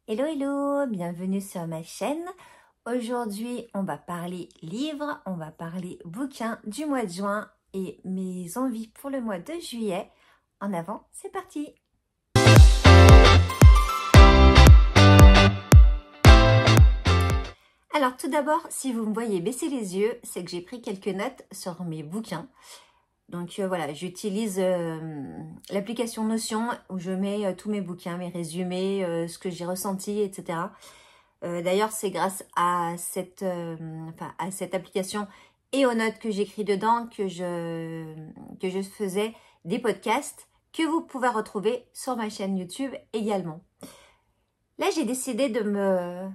Hello hello, bienvenue sur ma chaîne. Aujourd'hui on va parler livres, on va parler bouquins du mois de juin et mes envies pour le mois de juillet. En avant, c'est parti! Alors tout d'abord, si vous me voyez baisser les yeux, c'est que j'ai pris quelques notes sur mes bouquins. Donc voilà, j'utilise l'application Notion où je mets tous mes bouquins, mes résumés, ce que j'ai ressenti, etc. D'ailleurs, c'est grâce à cette application et aux notes que j'écris dedans que je faisais des podcasts que vous pouvez retrouver sur ma chaîne YouTube également. Là, j'ai décidé de me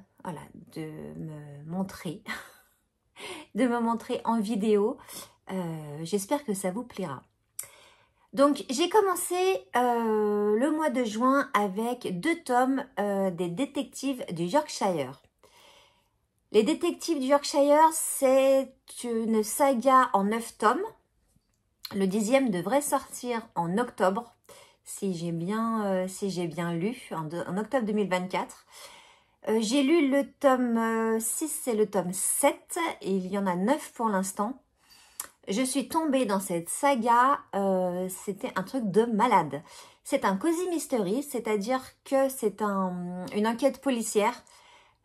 montrer, de me montrer en vidéo. J'espère que ça vous plaira. Donc, j'ai commencé le mois de juin avec 2 tomes des détectives du Yorkshire. Les détectives du Yorkshire, c'est une saga en 9 tomes. Le 10e devrait sortir en octobre, si j'ai bien lu, en octobre 2024. J'ai lu le tome 6 et le tome 7, et il y en a 9 pour l'instant. Je suis tombée dans cette saga, c'était un truc de malade. C'est un cozy mystery, c'est-à-dire que c'est une enquête policière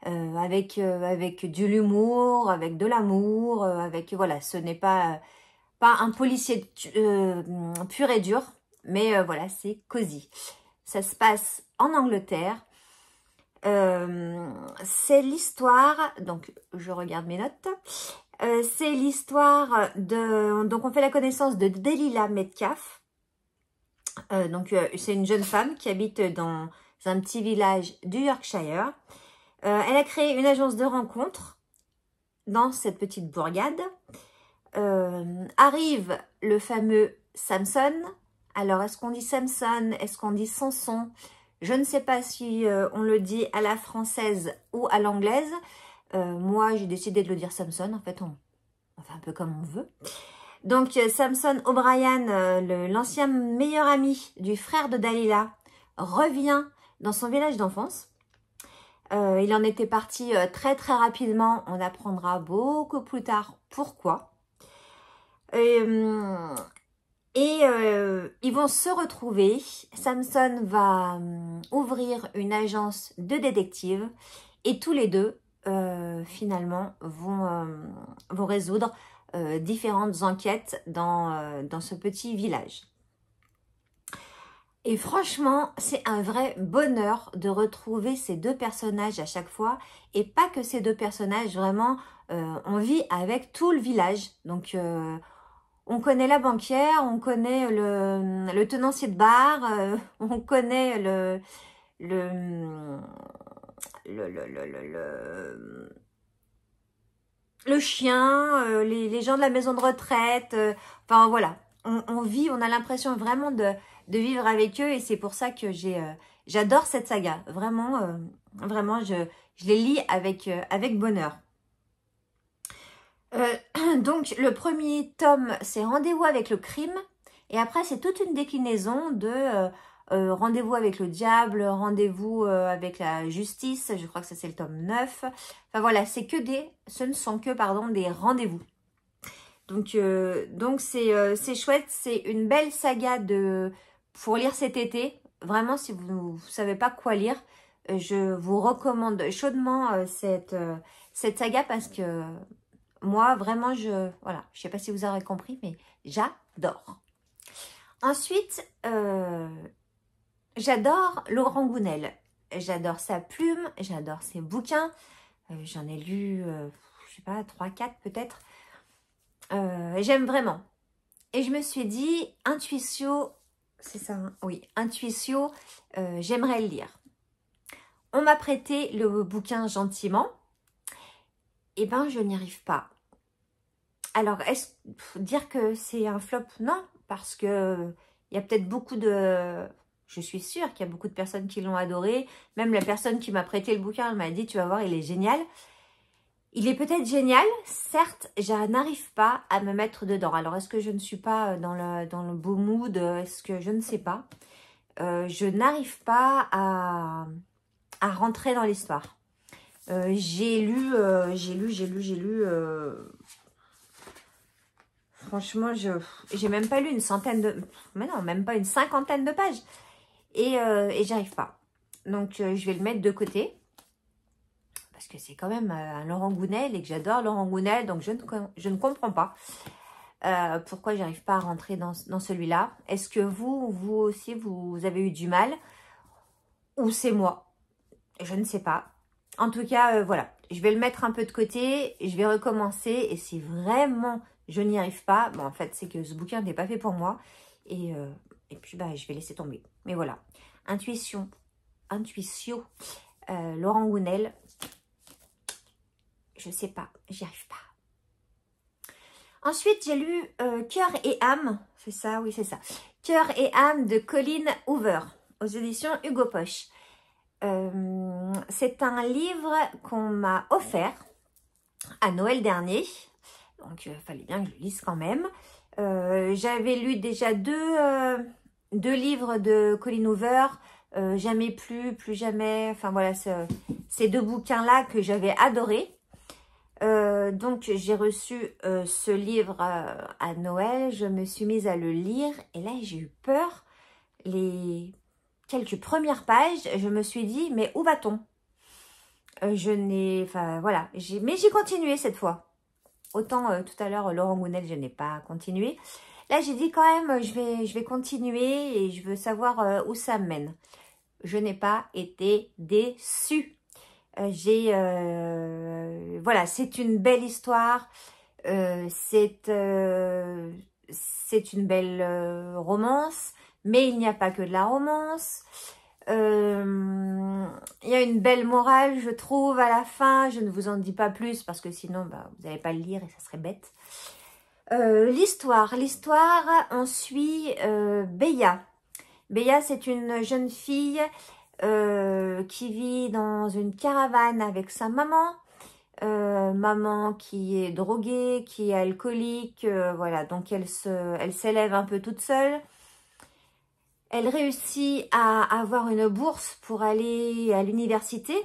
avec de l'humour, avec de l'amour, voilà, ce n'est pas un policier pur et dur, mais voilà, c'est cosy. Ça se passe en Angleterre. C'est l'histoire, donc je regarde mes notes. C'est l'histoire de... Donc, on fait la connaissance de Delilah Metcalf. C'est une jeune femme qui habite dans un petit village du Yorkshire. Elle a créé une agence de rencontres dans cette petite bourgade. Arrive le fameux Samson. Alors, est-ce qu'on dit Samson? Est-ce qu'on dit Samson? Je ne sais pas si on le dit à la française ou à l'anglaise. Moi, j'ai décidé de le dire Samson. En fait, on fait un peu comme on veut. Donc, Samson O'Brien, l'ancien meilleur ami du frère de Delilah, revient dans son village d'enfance. Il en était parti très très rapidement. On apprendra beaucoup plus tard pourquoi. Ils vont se retrouver. Samson va ouvrir une agence de détectives et tous les deux finalement vont résoudre différentes enquêtes dans ce petit village. Et franchement, c'est un vrai bonheur de retrouver ces 2 personnages à chaque fois. Et pas que ces 2 personnages, vraiment, on vit avec tout le village. Donc, on connaît la banquière, on connaît le tenancier de bar, on connaît le chien, les gens de la maison de retraite. Enfin, voilà. On vit, on a l'impression vraiment de vivre avec eux. Et c'est pour ça que j'adore cette saga. Vraiment, vraiment, je les lis avec bonheur. Donc, le premier tome, c'est Rendez-vous avec le crime. Et après, c'est toute une déclinaison de Rendez-vous avec le diable, Rendez-vous avec la justice. Je crois que ça, c'est le tome 9. Enfin, voilà, ce ne sont que des rendez-vous. Donc c'est chouette. C'est une belle saga pour lire cet été. Vraiment, si vous ne savez pas quoi lire, je vous recommande chaudement cette saga parce que moi, vraiment, voilà, je sais pas si vous aurez compris, mais j'adore. Ensuite, j'adore Laurent Gounel. J'adore sa plume, j'adore ses bouquins. J'en ai lu, je sais pas, 3-4 peut-être. J'aime vraiment. Et je me suis dit, Intuitio, c'est ça, hein? Oui, Intuitio, j'aimerais le lire. On m'a prêté le bouquin gentiment. Eh ben, je n'y arrive pas. Alors, dire que c'est un flop? Non, parce que il y a peut-être beaucoup de... Je suis sûre qu'il y a beaucoup de personnes qui l'ont adoré. Même la personne qui m'a prêté le bouquin, elle m'a dit, tu vas voir, il est génial. Il est peut-être génial, certes, je n'arrive pas à me mettre dedans. Alors, est-ce que je ne suis pas dans le beau mood? Est-ce que je ne sais pas? Je n'arrive pas à rentrer dans l'histoire. J'ai lu, franchement, j'ai même pas lu une centaine de, mais non, même pas une cinquantaine de pages. Et j'arrive pas. Donc, je vais le mettre de côté. Parce que c'est quand même un Laurent Gounel et que j'adore Laurent Gounel. Donc, je ne comprends pas pourquoi j'arrive pas à rentrer dans celui-là. Est-ce que vous aussi, vous avez eu du mal? Ou c'est moi? Je ne sais pas. En tout cas, voilà. Je vais le mettre un peu de côté. Je vais recommencer. Et si vraiment je n'y arrive pas, bon, en fait, c'est que ce bouquin n'est pas fait pour moi. Et puis, bah, je vais laisser tomber. Mais voilà. Intuition, Laurent Gounel. Je sais pas, j'y arrive pas. Ensuite, j'ai lu Cœur et âme. C'est ça, oui, c'est ça. Cœur et âme de Colleen Hoover aux éditions Hugo Poche. C'est un livre qu'on m'a offert à Noël dernier. Donc, il fallait bien que je le lise quand même. J'avais lu déjà deux livres de Colleen Hoover. Jamais plus jamais. Enfin, voilà, ces deux bouquins-là que j'avais adorés. Donc, j'ai reçu ce livre à Noël. Je me suis mise à le lire. Et là, j'ai eu peur. Les quelques premières pages, je me suis dit, mais où va-t-on? Enfin, voilà. Mais j'ai continué cette fois. Autant tout à l'heure, Laurent Gounel, je n'ai pas continué. Là, j'ai dit quand même, je vais continuer et je veux savoir où ça me mène. Je n'ai pas été déçue. Voilà, c'est une belle histoire. C'est une belle romance, mais il n'y a pas que de la romance. Il y a une belle morale, je trouve, à la fin. Je ne vous en dis pas plus parce que sinon, bah, vous n'allez pas le lire et ça serait bête. L'histoire, on suit Béa. Béa, c'est une jeune fille qui vit dans une caravane avec sa maman. Maman qui est droguée, qui est alcoolique, voilà, donc elle s'élève un peu toute seule. Elle réussit à avoir une bourse pour aller à l'université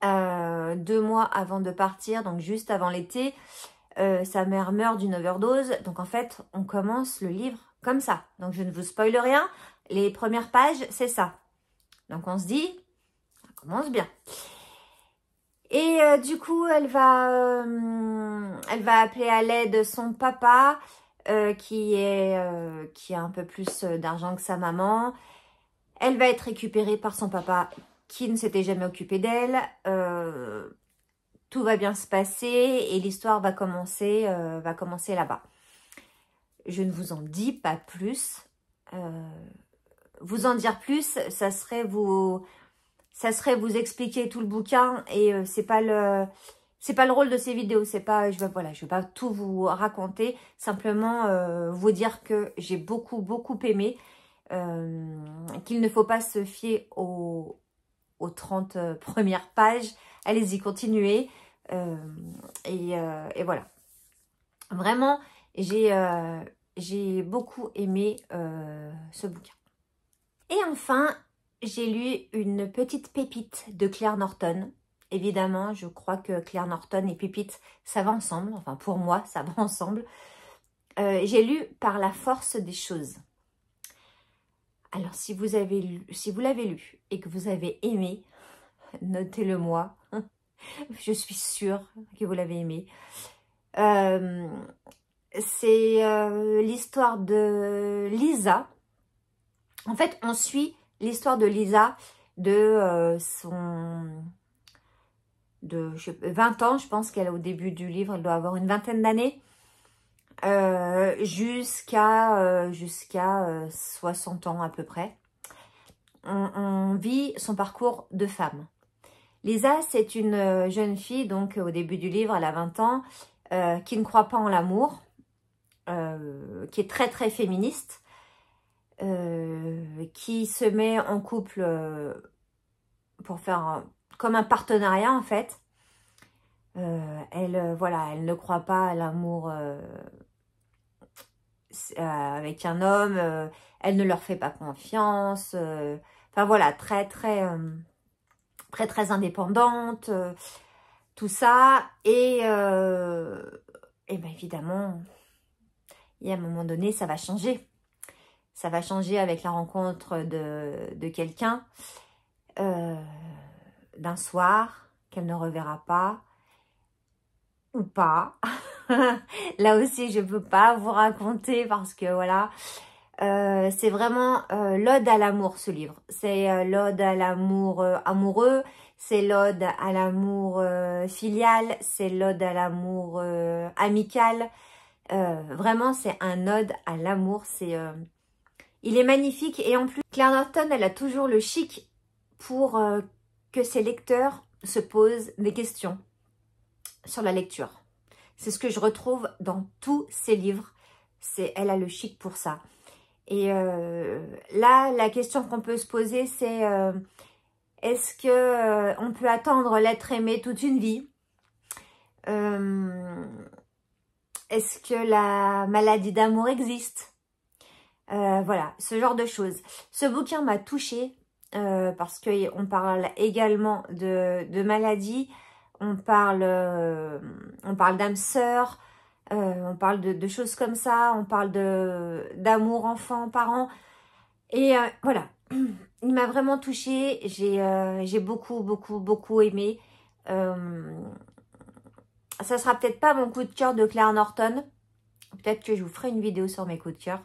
2 mois avant de partir, donc juste avant l'été. Sa mère meurt d'une overdose, donc en fait, on commence le livre comme ça. Donc je ne vous spoile rien, les premières pages, c'est ça. Donc on se dit, ça commence bien. Et du coup, elle va appeler à l'aide son papa, qui a un peu plus d'argent que sa maman. Elle va être récupérée par son papa qui ne s'était jamais occupé d'elle. Tout va bien se passer et l'histoire va commencer là-bas. Je ne vous en dis pas plus. Vous en dire plus, ça serait vous expliquer tout le bouquin et c'est pas le rôle de ces vidéos. Je vais pas tout vous raconter, simplement vous dire que j'ai beaucoup aimé, qu'il ne faut pas se fier aux 30 premières pages. Allez-y, continuez. Et voilà. Vraiment, j'ai beaucoup aimé ce bouquin. Et enfin, j'ai lu une petite pépite de Claire Norton. Évidemment, je crois que Claire Norton et pépite, ça va ensemble. Enfin, pour moi, ça va ensemble. J'ai lu Par la force des choses. Alors, si vous l'avez lu et que vous avez aimé, notez-le moi. Je suis sûre que vous l'avez aimé. C'est l'histoire de Lisa. En fait, on suit l'histoire de Lisa de 20 ans. Je pense qu'elle, au début du livre, elle doit avoir une vingtaine d'années. Jusqu'à 60 ans à peu près. On vit son parcours de femme. Lisa, c'est une jeune fille, donc au début du livre, elle a 20 ans, qui ne croit pas en l'amour, qui est très féministe, qui se met en couple pour faire comme un partenariat en fait. Elle ne croit pas à l'amour avec un homme, elle ne leur fait pas confiance. Enfin voilà, très Après, très indépendante, tout ça. Et bien évidemment, et à un moment donné, ça va changer. Ça va changer avec la rencontre de quelqu'un d'un soir qu'elle ne reverra pas ou pas. Là aussi, je ne peux pas vous raconter parce que voilà, c'est vraiment l'ode à l'amour, ce livre. C'est l'ode à l'amour amoureux, c'est l'ode à l'amour filial, c'est l'ode à l'amour amical. Vraiment, c'est un ode à l'amour. Il est magnifique et en plus, Claire Norton, elle a toujours le chic pour que ses lecteurs se posent des questions sur la lecture. C'est ce que je retrouve dans tous ses livres. Elle a le chic pour ça. Et là, la question qu'on peut se poser, c'est est-ce que on peut attendre l'être aimé toute une vie? Est-ce que la maladie d'amour existe? Voilà, ce genre de choses. Ce bouquin m'a touchée parce qu'on parle également de maladie, on parle d'âme sœur, on parle de choses comme ça, on parle d'amour enfant-parent. Et voilà, il m'a vraiment touchée, j'ai beaucoup aimé. Ça sera peut-être pas mon coup de cœur de Claire Norton, peut-être que je vous ferai une vidéo sur mes coups de cœur.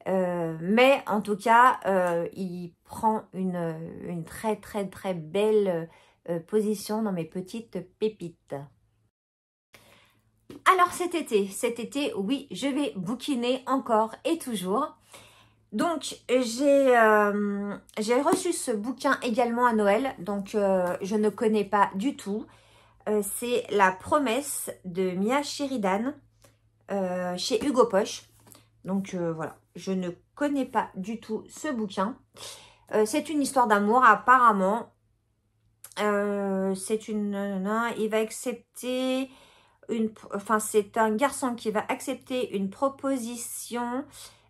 Mais en tout cas, il prend une très belle position dans mes petites pépites. Alors cet été, oui, je vais bouquiner encore et toujours. Donc j'ai reçu ce bouquin également à Noël, donc je ne connais pas du tout. C'est La Promesse de Mia Sheridan chez Hugo Poche. Donc voilà, je ne connais pas du tout ce bouquin. C'est une histoire d'amour apparemment. Il va accepter c'est un garçon qui va accepter une proposition,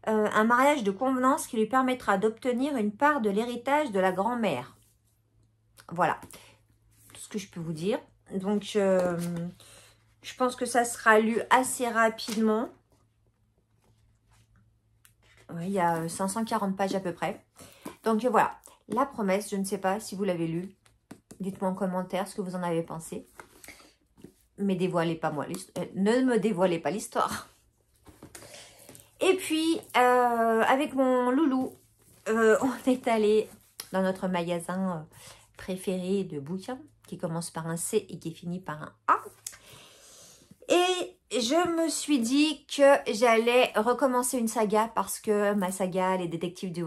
un mariage de convenance qui lui permettra d'obtenir une part de l'héritage de la grand-mère. Voilà, tout ce que je peux vous dire. Donc, je pense que ça sera lu assez rapidement. Ouais, il y a 540 pages à peu près. Donc voilà, La Promesse, je ne sais pas si vous l'avez lu. Dites-moi en commentaire ce que vous en avez pensé. Mais dévoilez pas moi, ne me dévoilez pas l'histoire. Et puis, avec mon loulou, on est allé dans notre magasin préféré de bouquins, qui commence par un C et qui finit par un A. Et je me suis dit que j'allais recommencer une saga parce que ma saga, les détectives du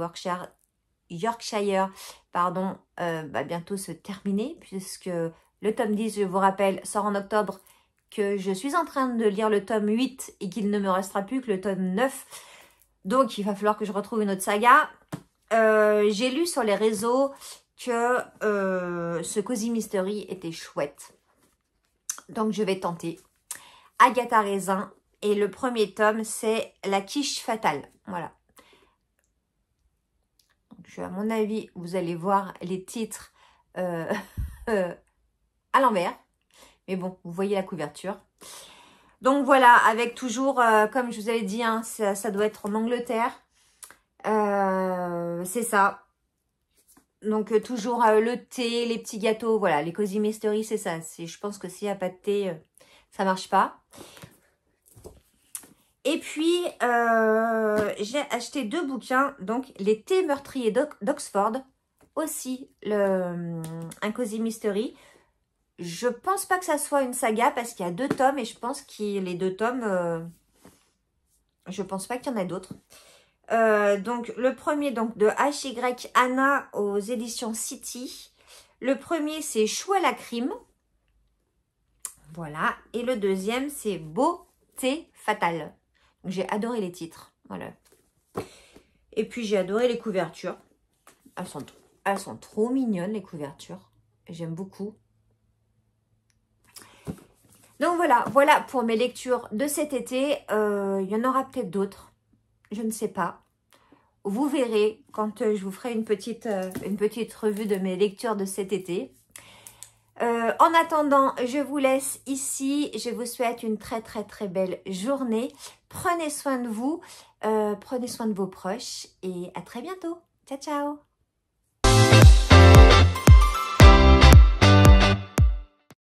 Yorkshire, pardon, va bientôt se terminer puisque le tome 10, je vous rappelle, sort en octobre, que je suis en train de lire le tome 8 et qu'il ne me restera plus que le tome 9. Donc, il va falloir que je retrouve une autre saga. J'ai lu sur les réseaux que ce Cozy Mystery était chouette. Donc, je vais tenter. Agatha Raisin. Et le premier tome, c'est La Quiche Fatale. Voilà. Donc, à mon avis, vous allez voir les titres à l'envers. Mais bon, vous voyez la couverture. Donc voilà, avec toujours, comme je vous avais dit, hein, ça doit être en Angleterre. C'est ça. Donc toujours le thé, les petits gâteaux, voilà, les Cozy Mystery, c'est ça. Je pense que s'il n'y a pas de thé, ça marche pas. Et puis, j'ai acheté 2 bouquins, donc Les thés meurtriers d'Oxford, aussi un Cozy Mystery. Je pense pas que ça soit une saga parce qu'il y a 2 tomes et je pense que les 2 tomes, je pense pas qu'il y en a d'autres. Donc le premier donc de H.Y. Anna aux éditions City. Le premier c'est Chou à la crime. Voilà. Et le deuxième c'est Beauté fatale. J'ai adoré les titres. Voilà. Et puis j'ai adoré les couvertures. Elles sont trop mignonnes les couvertures. J'aime beaucoup. Donc voilà pour mes lectures de cet été. Il y en aura peut-être d'autres. Je ne sais pas. Vous verrez quand je vous ferai une petite revue de mes lectures de cet été. En attendant, je vous laisse ici. Je vous souhaite une très belle journée. Prenez soin de vous, prenez soin de vos proches et à très bientôt. Ciao, ciao!